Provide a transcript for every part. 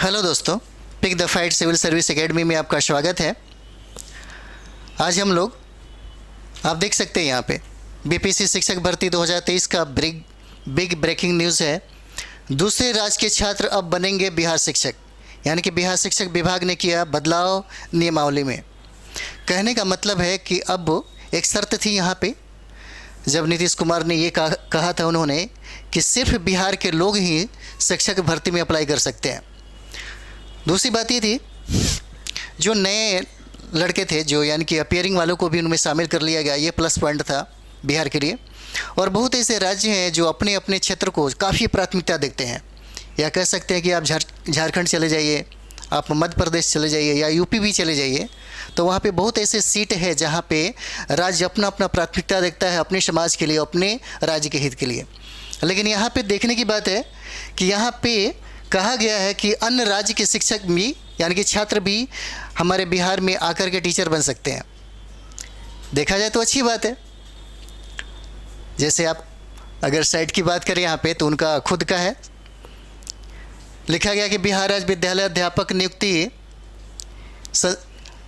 Hello दोस्तों, pick the fight civil service academy में आपका स्वागत है। आज हम लोग आप देख सकते हैं यहाँ पे बीपीएससी शिक्षक भर्ती 2023 का बिग ब्रेकिंग न्यूज़ है। दूसरे राज्य के छात्र अब बनेंगे बिहार शिक्षक, यानी कि बिहार शिक्षक विभाग ने किया बदलाव नियमावली में। कहने का मतलब है कि अब एक शर्त थी यहाँ पे, जब नीतीश कुमार ने ये कहा था उन्होंने कि सिर्फ बिहार के लोग ही शिक्षक भर्ती में अप्लाई कर सकते हैं। दूसरी बात ये थी, जो नए लड़के थे जो यानी कि अपियरिंग वालों को भी उनमें शामिल कर लिया गया, ये प्लस पॉइंट था बिहार के लिए। और बहुत ऐसे राज्य हैं जो अपने अपने क्षेत्र को काफ़ी प्राथमिकता देते हैं, या कह सकते हैं कि आप झारखंड चले जाइए, आप मध्य प्रदेश चले जाइए या यूपी भी चले जाइए, तो वहाँ पे बहुत ऐसे सीट है जहाँ पे राज्य अपना अपना प्राथमिकता देखता है अपने समाज के लिए, अपने राज्य के हित के लिए। लेकिन यहाँ पे देखने की बात है कि यहाँ पे कहा गया है कि अन्य राज्य के शिक्षक भी यानी कि छात्र भी हमारे बिहार में आकर के टीचर बन सकते हैं। देखा जाए तो अच्छी बात है। जैसे आप अगर साइट की बात करें यहाँ पे, तो उनका खुद का है, लिखा गया कि बिहार राज्य विद्यालय अध्यापक नियुक्ति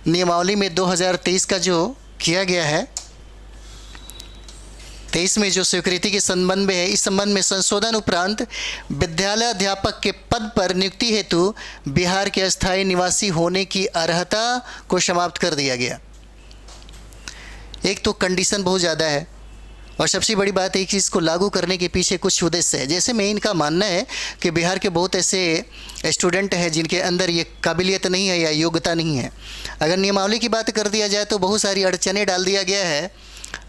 नियमावली में 2023 का जो किया गया है, 23 में जो स्वीकृति के संबंध में है, इस संबंध में संशोधन उपरांत विद्यालय अध्यापक के पद पर नियुक्ति हेतु बिहार के अस्थायी निवासी होने की अर्हता को समाप्त कर दिया गया। एक तो कंडीशन बहुत ज़्यादा है, और सबसे बड़ी बात है कि इसको लागू करने के पीछे कुछ उद्देश्य है। जैसे मैं इनका मानना है कि बिहार के बहुत ऐसे स्टूडेंट हैं जिनके अंदर ये काबिलियत नहीं है या योग्यता नहीं है। अगर नियमावली की बात कर दिया जाए तो बहुत सारी अड़चनें डाल दिया गया है।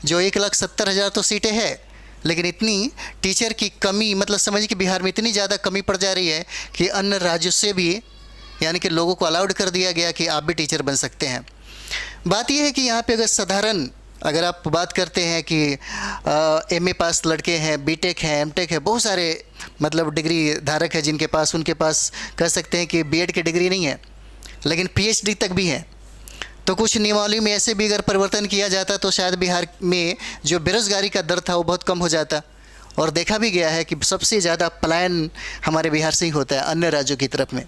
जो 1,70,000 तो सीटें हैं, लेकिन इतनी टीचर की कमी, मतलब समझिए कि बिहार में इतनी ज़्यादा कमी पड़ जा रही है कि अन्य राज्यों से भी यानी कि लोगों को अलाउड कर दिया गया कि आप भी टीचर बन सकते हैं। बात यह है कि यहाँ पे अगर आप बात करते हैं कि एमए पास लड़के हैं, बीटेक हैं, एमटेक है, बहुत सारे मतलब डिग्री धारक है जिनके पास, उनके पास कह सकते हैं कि बीएड की डिग्री नहीं है लेकिन पीएचडी तक भी है। तो कुछ नियमावली में ऐसे भी अगर परिवर्तन किया जाता तो शायद बिहार में जो बेरोज़गारी का दर था वो बहुत कम हो जाता। और देखा भी गया है कि सबसे ज़्यादा पलायन हमारे बिहार से ही होता है अन्य राज्यों की तरफ में।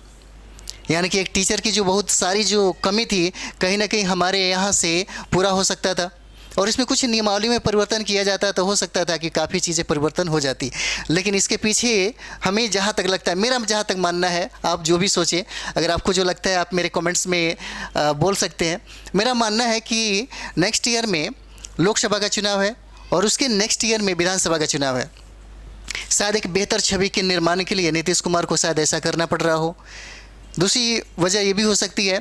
यानी कि एक टीचर की जो बहुत सारी जो कमी थी, कहीं ना कहीं हमारे यहाँ से पूरा हो सकता था। और इसमें कुछ नियमावली में परिवर्तन किया जाता तो हो सकता था कि काफ़ी चीज़ें परिवर्तन हो जाती। लेकिन इसके पीछे हमें जहाँ तक लगता है, मेरा जहाँ तक मानना है, आप जो भी सोचें, अगर आपको जो लगता है आप मेरे कमेंट्स में बोल सकते हैं। मेरा मानना है कि नेक्स्ट ईयर में लोकसभा का चुनाव है और उसके नेक्स्ट ईयर में विधानसभा का चुनाव है। शायद एक बेहतर छवि के निर्माण के लिए नीतीश कुमार को शायद ऐसा करना पड़ रहा हो। दूसरी वजह ये भी हो सकती है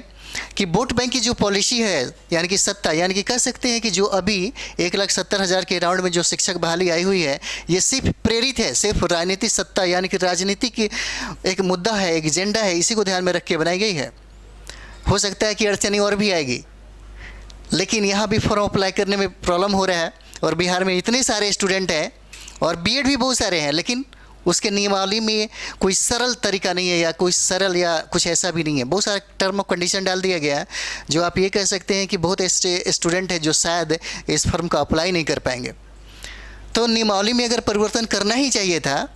कि वोट बैंक की जो पॉलिसी है, यानी कि सत्ता, यानी कि कह सकते हैं कि जो अभी 1,70,000 के राउंड में जो शिक्षक बहाली आई हुई है, ये सिर्फ प्रेरित है, सिर्फ राजनीतिक सत्ता यानी कि राजनीति की एक मुद्दा है, एक एजेंडा है, इसी को ध्यान में रख के बनाई गई है। हो सकता है कि अड़चनी और भी आएगी, लेकिन यहाँ भी फॉर्म अप्लाई करने में प्रॉब्लम हो रहा है। और बिहार में इतने सारे स्टूडेंट हैं और बीएड भी बहुत सारे हैं, लेकिन उसके नियमावली में कोई सरल तरीका नहीं है, या कोई सरल या कुछ ऐसा भी नहीं है। बहुत सारा टर्म ऑफ कंडीशन डाल दिया गया है, जो आप ये कह सकते हैं कि बहुत ऐसे स्टूडेंट हैं जो शायद इस फॉर्म का अप्लाई नहीं कर पाएंगे। तो नियमावली में अगर परिवर्तन करना ही चाहिए था,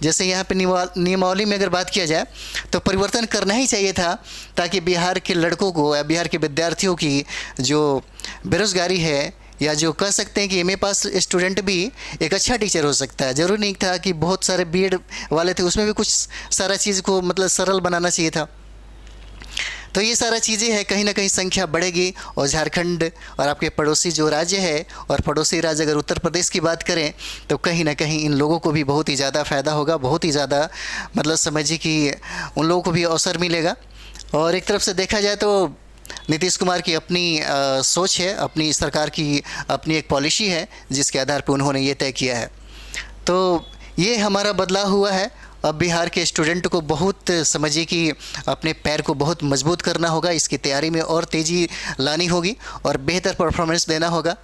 जैसे यहाँ पे नियमावली में अगर बात किया जाए तो परिवर्तन करना ही चाहिए था, ताकि बिहार के लड़कों को या बिहार के विद्यार्थियों की जो बेरोज़गारी है, या जो कह सकते हैं कि एमए पास स्टूडेंट भी एक अच्छा टीचर हो सकता है। ज़रूरी नहीं था कि बहुत सारे बीएड वाले थे, उसमें भी कुछ सारा चीज़ को मतलब सरल बनाना चाहिए था। तो ये सारा चीज़ें हैं, कहीं ना कहीं संख्या बढ़ेगी। और झारखंड और आपके पड़ोसी जो राज्य है, और पड़ोसी राज्य अगर उत्तर प्रदेश की बात करें, तो कहीं ना कहीं इन लोगों को भी बहुत ही ज़्यादा फ़ायदा होगा, बहुत ही ज़्यादा मतलब समझिए कि उन लोगों को भी अवसर मिलेगा। और एक तरफ से देखा जाए तो नीतीश कुमार की अपनी सोच है, अपनी सरकार की अपनी एक पॉलिसी है, जिसके आधार पर उन्होंने ये तय किया है। तो ये हमारा बदलाव हुआ है। अब बिहार के स्टूडेंट को बहुत समझिए कि अपने पैर को बहुत मजबूत करना होगा, इसकी तैयारी में और तेज़ी लानी होगी और बेहतर परफॉर्मेंस देना होगा।